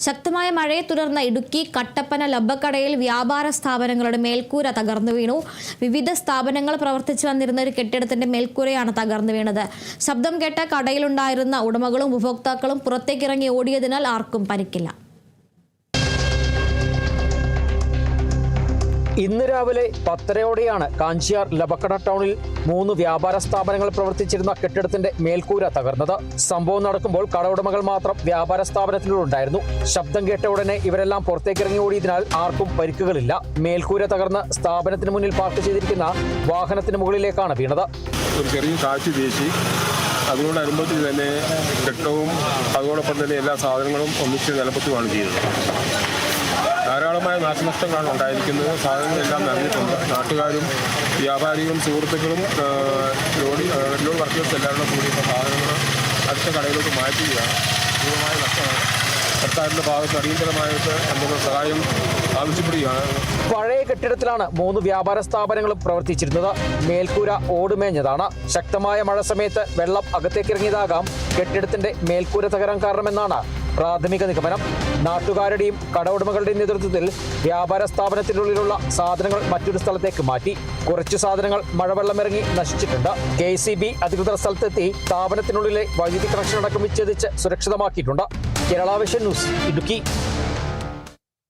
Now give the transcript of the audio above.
ശക്തമായ മഴയെ തുടർന്ന് ഇടുക്കി കട്ടപ്പന ലബ്ബക്കടയിൽ വ്യാപാര സ്ഥാപനങ്ങളുടെ മേൽക്കൂര തകർന്നു വീണു. വിവിധ സ്ഥാപനങ്ങൾ പ്രവർത്തിച്ചു വന്നിരുന്ന ഒരു കെട്ടിടത്തിന്റെ മേൽക്കൂരയാണ് തകർന്നു വീണത്. ശബ്ദം കേട്ട കടയിലുണ്ടായിരുന്ന ഉടമകളും ഉപഭോക്താക്കളും പുറത്തേക്കിറങ്ങി ഓടിയതിനാൽ ആർക്കും പരിക്കില്ല. ഇന്ന് രാവിലെ 10:30 കാഞ്ചിയാർ ലബക്കട ടൗണിൽ 3 വ്യാപാര സ്ഥാപനങ്ങൾ പ്രവർത്തിച്ചിരുന്ന കെട്ടിടത്തിന്റെ മേൽക്കൂര തകർന്നത്. സംഭവം നടക്കുമ്പോൾ കടയുടമകൾ മാത്രം വ്യാപാര സ്ഥാപനത്തിലുണ്ടായിരുന്നു. ശബ്ദം കേട്ട ഉടനെ ഇവരെല്ലാം പുറത്തേക്കിറങ്ങി ഓടിയതിനാൽ ആർക്കും പരിക്കുകളില്ല. മേൽക്കൂര തകർന്ന് സ്ഥാപനത്തിന് മുന്നിൽ പാർക്ക് ചെയ്തിരിക്കുന്ന വാഹനത്തിന് മുകളിലേക്കാണ് വീണത്. ഒരു ചെറിയ കാറ്റ് വീശി അതിനോടനുബന്ധിച്ച് തന്നെ കെട്ടിടവും അതോടൊപ്പം തന്നെ എല്ലാ സാധനങ്ങളും ഒന്നിച്ച് നിലപ്പത്തുകയാണ് ചെയ്തത്. ധാരാളമായ നാശനഷ്ടങ്ങളാണ് ഉണ്ടായിരിക്കുന്നത്. സാധനങ്ങളെല്ലാം നിറഞ്ഞിട്ടുണ്ട്. നാട്ടുകാരും വ്യാപാരികളും സുഹൃത്തുക്കളും ലോഡ് വർക്കേഴ്സ് എല്ലാവരും കൂടി സാധനങ്ങൾ അടുത്ത കടയിലോട്ട് മാറ്റുകയാണ്. പൂർണ്ണമായ നഷ്ടമാണ്. സർക്കാരിൻ്റെ ഭാഗത്ത് അടിയന്തരമായിട്ട് എന്തെങ്കിലും സഹായം ആവശ്യപ്പെടുകയാണ്. പഴയ കെട്ടിടത്തിലാണ് 3 വ്യാപാര സ്ഥാപനങ്ങളും പ്രവർത്തിച്ചിരുന്നത്. മേൽക്കൂര ഓടുമേഞ്ഞതാണ്. ശക്തമായ മഴ സമയത്ത് വെള്ളം അകത്തേക്കിറങ്ങിയതാകാം കെട്ടിടത്തിന്റെ മേൽക്കൂര തകരാൻ കാരണമെന്നാണ് പ്രാഥമിക നിഗമനം. നാട്ടുകാരുടെയും കടഉടമകളുടെയും നേതൃത്വത്തിൽ വ്യാപാര സ്ഥാപനത്തിനുള്ളിലുള്ള സാധനങ്ങൾ മറ്റൊരു സ്ഥലത്തേക്ക് മാറ്റി. കുറച്ചു സാധനങ്ങൾ മഴവെള്ളമിറങ്ങി നശിച്ചിട്ടുണ്ട്. KCB അധികൃതർ സ്ഥലത്തെത്തി സ്ഥാപനത്തിനുള്ളിലെ വൈദ്യുതി കണക്ഷൻ അടക്കം വിച്ഛേദിച്ച് സുരക്ഷിതമാക്കിയിട്ടുണ്ട്. Kerala vision news, Idukki.